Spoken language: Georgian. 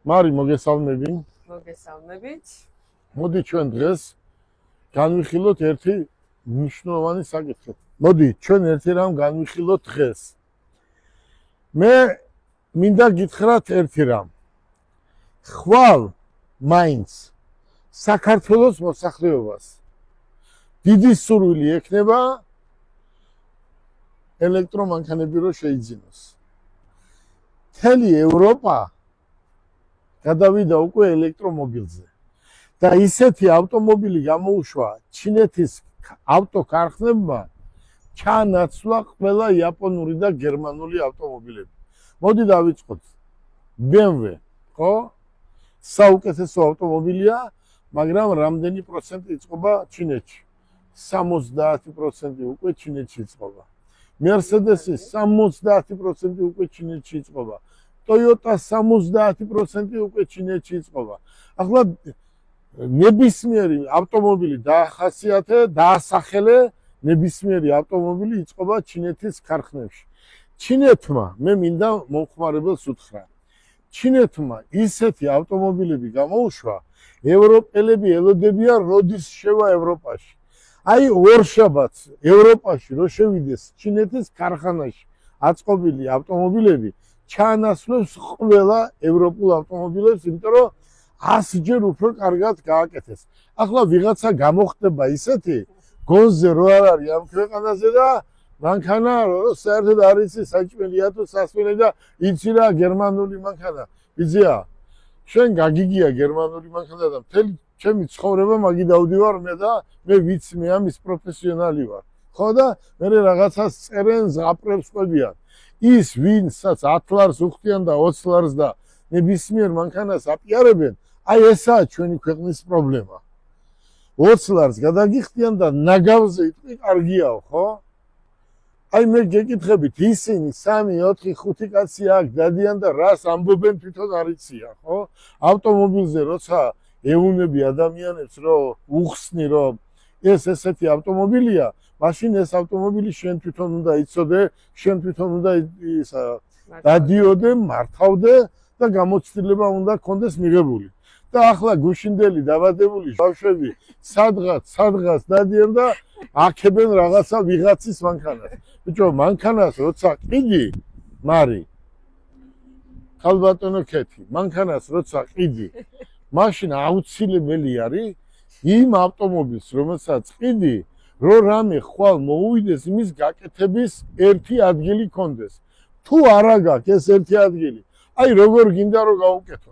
მარი მოგესალმები. მოგესალმებით. მოდი ჩვენ დღეს განვიხილოთ ერთი მნიშვნელოვანი საკითხი. მოდი ჩვენ ერთი რამ განვიხილოთ დღეს. მე მინდა გითხრათ ერთი რამ. ხვალ მაინც საქართველოს მოსახლეობას დიდი სურვილი ექნება ელექტრომანქანები რო შეიძინოს. მთელი ევროპა გადავიდა უკვე ელექტრომობილზე და ისეთი ავტომობილი გამოუშვა ჩინეთის ავტოკარხნებმა ჩაანაცვლა ყველა იაპონური და გერმანული ავტომობილები. მოდი დავიწყოთ. BMW, ხო? საუკეთესო ავტომობილია, მაგრამ რამდენი პროცენტი იწყობა ჩინეთში? 70% უკვე ჩინეთში იწყობა. Mercedes-ი 70% უკვე ჩინეთში იწყობა. Toyota 70% უკვე ჩინეთში იწყობა. ახლა ნებისმიერი ავტომობილი დაასახელე ნებისმიერი ავტომობილი იწყობა ჩინეთის ქარხნებში. ჩინეთმა მე მინდა მომხმარებელს უთხრა. ჩინეთმა ისეთი ავტომობილები გამოუშვა, ევროპელები ელოდებიან როდის შევა ევროპაში. აი ორშაბათს ევროპაში რო შევიდეს ჩინეთის ქარხანაში აწყობილი ავტომობილები ჩაანაცვლებს ყველა ევროპულ ავტომობილებს, იმიტომ რომ 100-ჯერ უფრო კარგად გააკეთეს. ახლა ვიღაცა გამოხდება ისეთი გონზე რო არ არის ამ ქვეყანაზე და მანქანა რო საერთოდ არ იცი საჭმელია თუ სასმელი და იცი რა გერმანული მანქანა. იცია? შენ გაგიგია გერმანული მანქანა და მთელი ჩემი ცხოვრება მაგი დავდივარ მე და მე ვიცი მე ამის პროფესიონალი ვარ. ხო და მე რაღაცას წერენ ზღაპრებს ყვებიან. ის ვინცაც 10 ლარს უხდიან და 20 ლარს და ნებისმიერ მანქანას აპიარებენ, აი ესაა ჩვენი ქვეყნის პრობლემა. 20 ლარს გადაგიხდიან და ნაგავზე იტყვი კარგიაო, ხო? აი მე გეკითხებით, ისინი 3, 4, 5 კაცი აქ დადიან და რას ამბობენ თვითონ არ იციან, ხო? ავტომობილზე როცა ეუნები ადამიანებს რომ უხსნი რომ ეს ესეთი ავტომობილია, მაშინ ეს ავტომობილი შენ თვითონ უნდა იცოდე, შენ თვითონ უნდა დადიოდე, მართავდე და გამოცდილება უნდა გქონდეს მიღებული. და ახლა გუშინდელი დაბადებული ბავშვები სადღაც დადიან და აქებენ რაღაცა ვიღაცის მანქანას. ბიჭო, მანქანას როცა ყიდი, მარი ხალბატონო ქეთი, მანქანას როცა ყიდი, მაშინ აუცილებელი არის იმ ავტომობილს, რომელსაც ყიდი, რო რამე ხვალ მოუვიდეს, იმის გაკეთების ერთი ადგილი კონდეს. თუ არა გაქვს ეს ერთი ადგილი, აი როგორ გინდა რომ გაუკეთო.